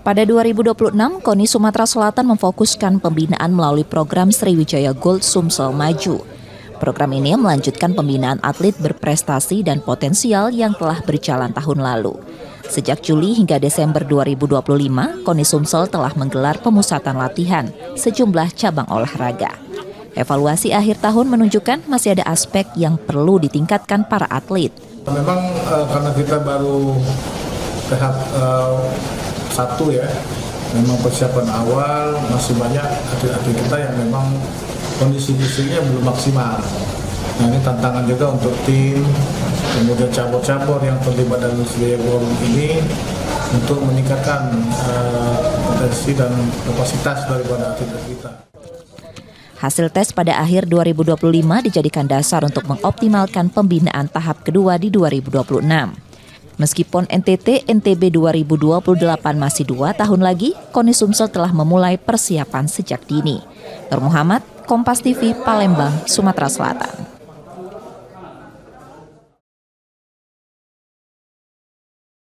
Pada 2026, KONI Sumatera Selatan memfokuskan pembinaan melalui program Sriwijaya Gold Sumsel Maju. Program ini melanjutkan pembinaan atlet berprestasi dan potensial yang telah berjalan tahun lalu. Sejak Juli hingga Desember 2025, KONI Sumsel telah menggelar pemusatan latihan sejumlah cabang olahraga. Evaluasi akhir tahun menunjukkan masih ada aspek yang perlu ditingkatkan para atlet. Memang karena kita baru tahap 1 ya, memang persiapan awal masih banyak atlet-atlet kita yang memang kondisi fisiknya belum maksimal. Nah, ini tantangan juga untuk tim, kemudian cabur-cabur yang terlibat dalam Sriwijaya Gold ini untuk meningkatkan potensi dan kapasitas daripada atlet kita. Hasil tes pada akhir 2025 dijadikan dasar untuk mengoptimalkan pembinaan tahap kedua di 2026. Meskipun NTT/NTB 2028 masih 2 tahun lagi, KONI Sumsel telah memulai persiapan sejak dini. Nur Muhammad, Kompas TV, Palembang, Sumatera Selatan.